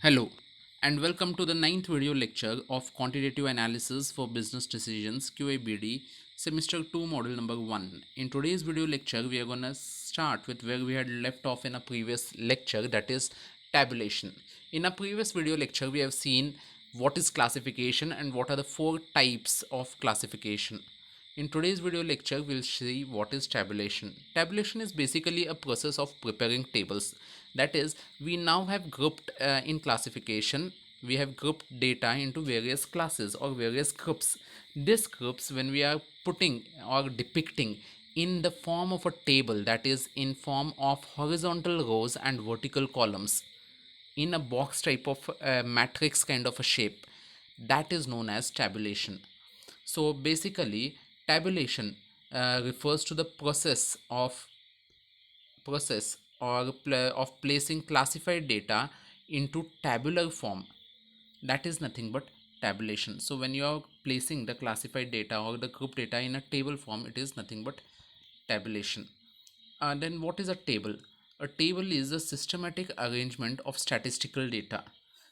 Hello, and welcome to the ninth video lecture of Quantitative Analysis for Business Decisions QABD Semester 2 Module number 1. In today's video lecture, we are going to start with where we had left off in a previous lecture, that is tabulation. In a previous video lecture, we have seen what is classification and what are the four types of classification. In today's video lecture, we'll see what is tabulation. Tabulation is basically a process of preparing tables. That is, we now have grouped in classification, we have grouped data into various classes or various groups. These groups, when we are putting or depicting in the form of a table, that is in form of horizontal rows and vertical columns, in a box type of matrix kind of a shape, that is known as tabulation. So basically tabulation refers to the process of placing classified data into tabular form. That is nothing but tabulation. So when you are placing the classified data or the group data in a table form, it is nothing but tabulation. Then what is a table? A table is a systematic arrangement of statistical data.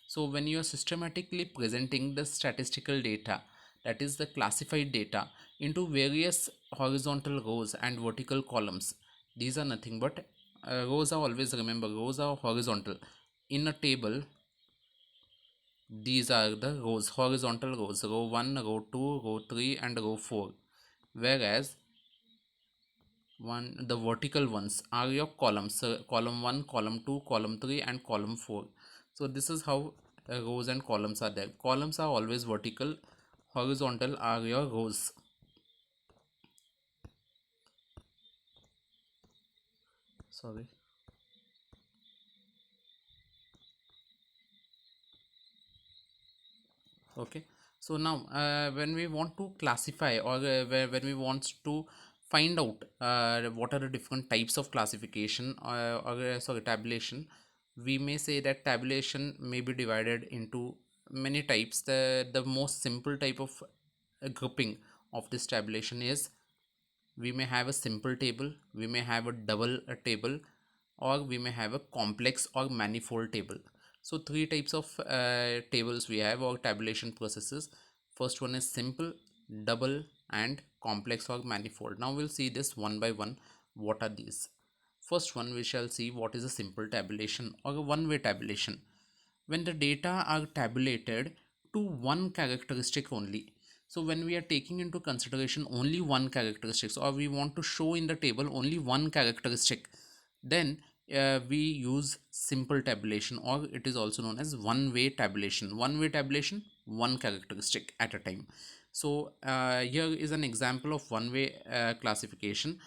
So when you are systematically presenting the statistical data, that is the classified data, into various horizontal rows and vertical columns, these are nothing but rows are always, remember, rows are horizontal. In a table, these are the rows, horizontal rows, row 1, row 2, row 3 and row 4, whereas the vertical ones are your columns, column 1, column 2, column 3 and column 4. So this is how rows and columns are there. Columns are always vertical, horizontal are your rows. Sorry. Okay, so now when we want to classify or when we want to find out what are the different types of classification or tabulation, we may say that tabulation may be divided into many types. The most simple type of grouping of this tabulation is, we may have a simple table, we may have a double table, or we may have a complex or manifold table. So three types of tables we have, or tabulation processes. First one is simple, double and complex or manifold. Now we'll see this one by one. What are these? First one, we shall see what is a simple tabulation or a one-way tabulation. When the data are tabulated to one characteristic only. So when we are taking into consideration only one characteristics, or we want to show in the table only one characteristic, then we use simple tabulation, or it is also known as one-way tabulation. One-way tabulation, one characteristic at a time. So here is an example of one-way classification.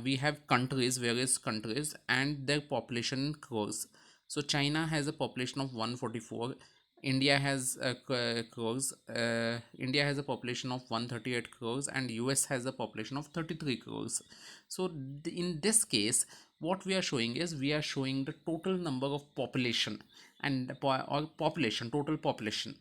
We have countries, various countries and their population in crores. So China has a population of 144. India has crores. India has a population of 138 crores, and US has a population of 33 crores. So in this case, what we are showing is, we are showing the total number of population and or population, total population.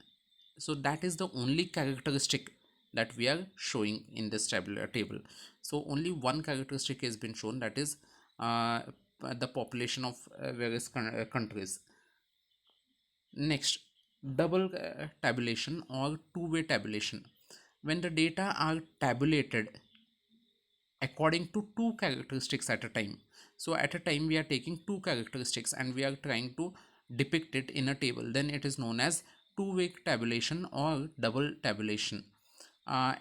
So that is the only characteristic that we are showing in this table. So only one characteristic has been shown, that is uh, the population of various countries. Next, double tabulation or two-way tabulation. When the data are tabulated according to two characteristics at a time. So at a time we are taking two characteristics and we are trying to depict it in a table, then it is known as two-way tabulation or double tabulation.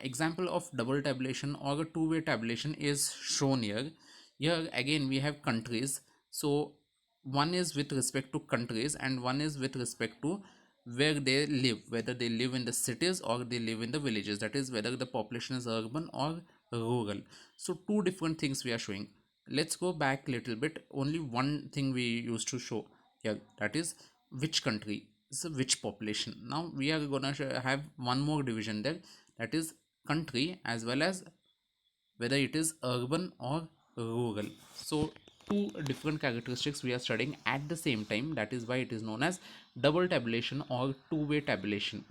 Example of double tabulation or a two-way tabulation is shown here. Here again we have countries. So one is with respect to countries and one is with respect to where they live, whether they live in the cities or they live in the villages, that is whether the population is urban or rural. So two different things we are showing. Let's go back a little bit. Only one thing we used to show here, that is which country, so which population. Now we are gonna have one more division there, that is country as well as whether it is urban or rural. So two different characteristics we are studying at the same time, that is why it is known as double tabulation or two-way tabulation.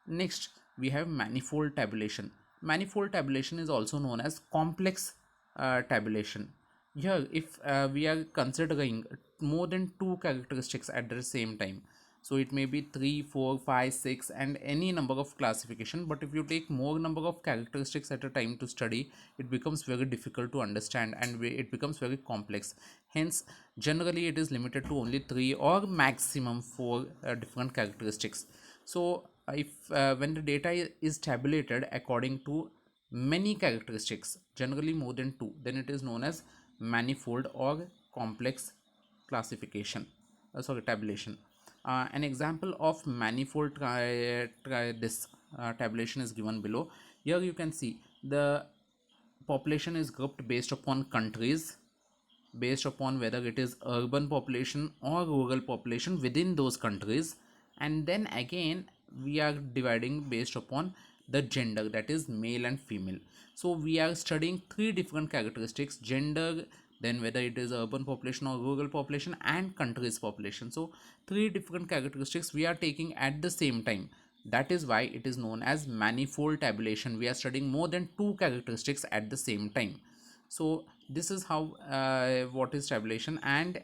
Next, we have manifold tabulation. Manifold tabulation is also known as complex tabulation. Here if we are considering more than two characteristics at the same time, So it may be 3, 4, 5, 6, and any number of classification. But if you take more number of characteristics at a time to study, it becomes very difficult to understand, and it becomes very complex. Hence, generally it is limited to only 3 or maximum 4 different characteristics. So if when the data is tabulated according to many characteristics, generally more than 2, then it is known as manifold or complex classification, tabulation. An example of manifold this tabulation is given below. Here you can see the population is grouped based upon countries, based upon whether it is urban population or rural population within those countries, and then again we are dividing based upon the gender, that is male and female. So we are studying three different characteristics: gender, then whether it is urban population or rural population, and countries population. So three different characteristics we are taking at the same time. That is why it is known as manifold tabulation. We are studying more than two characteristics at the same time. So this is how what is tabulation and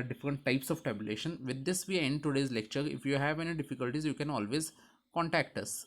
different types of tabulation. With this we end today's lecture. If you have any difficulties, you can always contact us.